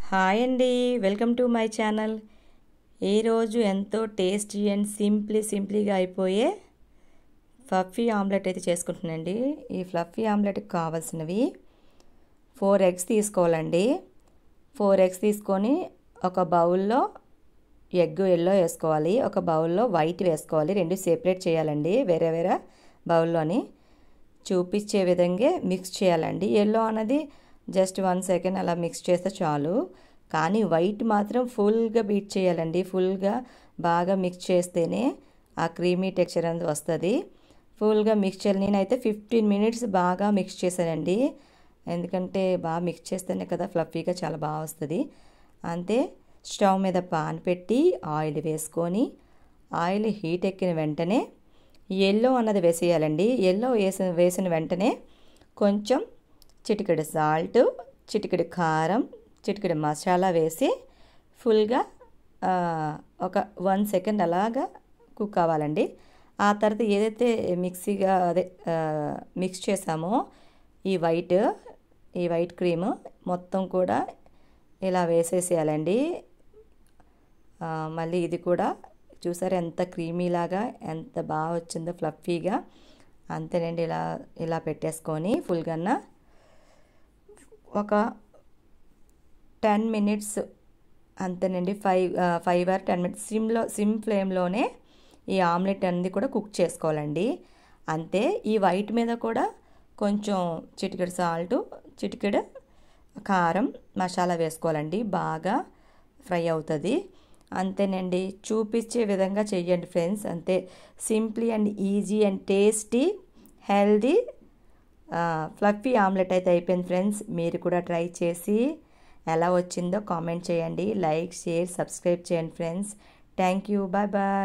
Hi అండి, welcome to my channel. ఈరోజు ఎంతో టేస్టీ అండ్ సింప్లీగా అయిపోయే ఫ్లఫీ ఆమ్లెట్ అయితే చేసుకుంటున్నానండి. ఈ ఫ్లఫీ ఆమ్లెట్కి కావాల్సినవి 4 ఎగ్స్ తీసుకోవాలండి. 4 ఎగ్స్ తీసుకొని ఒక బౌల్లో ఎల్లో వేసుకోవాలి, ఒక బౌల్లో వైట్ వేసుకోవాలి. రెండు సెపరేట్ చేయాలండి, వేరే వేరే బౌల్లోని చూపించే విధంగా మిక్స్ చేయాలండి. ఎల్లో అన్నది జస్ట్ 1 సెకండ్ అలా మిక్స్ చేస్తే చాలు, కానీ వైట్ మాత్రం ఫుల్గా బీట్ చేయాలండి. ఫుల్గా బాగా మిక్స్ చేస్తేనే ఆ క్రీమీ టెక్స్చర్ అనేది వస్తుంది. ఫుల్గా మిక్స్ చేయాలి. నేనైతే 15 మినిట్స్ బాగా మిక్స్ చేశానండి, ఎందుకంటే బాగా మిక్స్ చేస్తేనే కదా ఫ్లఫీగా చాలా బాగా వస్తుంది. అంతే, స్టవ్ మీద పాన్ పెట్టి ఆయిల్ వేసుకొని ఆయిల్ హీట్ ఎక్కిన వెంటనే ఎల్లో అన్నది వేసేయాలండి. ఎల్లో వేసిన వెంటనే కొంచెం చిటికెడు సాల్ట్, చిటికెడు కారం, చిటికెడు మసాలా వేసి ఫుల్గా ఒక 1 సెకండ్ అలాగా కుక్ అవ్వాలండి. ఆ తర్వాత ఏదైతే మిక్స్ చేసామో ఈ వైట్ క్రీమ్ మొత్తం కూడా ఇలా వేసేసేయాలండి. మళ్ళీ ఇది కూడా చూసారా ఎంత క్రీమీలాగా ఎంత బాగా వచ్చిందో ఫ్లఫీగా. అంతేనండి, ఇలా పెట్టేసుకొని ఫుల్గా ఒక 10 మినిట్స్ అంతేనండి, 5 or 10 మినిట్స్ సిమ్ ఫ్లేమ్లోనే ఈ ఆమ్లెట్ అనేది కూడా కుక్ చేసుకోవాలండి. అంతే, ఈ వైట్ మీద కూడా కొంచెం చిటికెడు సాల్ట్, చిటికెడు కారం, మసాలా వేసుకోవాలండి, బాగా ఫ్రై అవుతుంది. అంతేనండి, చూపించే విధంగా చెయ్యండి ఫ్రెండ్స్. అంతే, simply and easy and tasty healthy fluffy omelette అయితే అయిపోయింది ఫ్రెండ్స్. మీరు కూడా ట్రై చేసి ఎలా వచ్చిందో కామెంట్ చేయండి. లైక్, షేర్, సబ్స్క్రైబ్ చేయండి friends. Thank you, bye bye.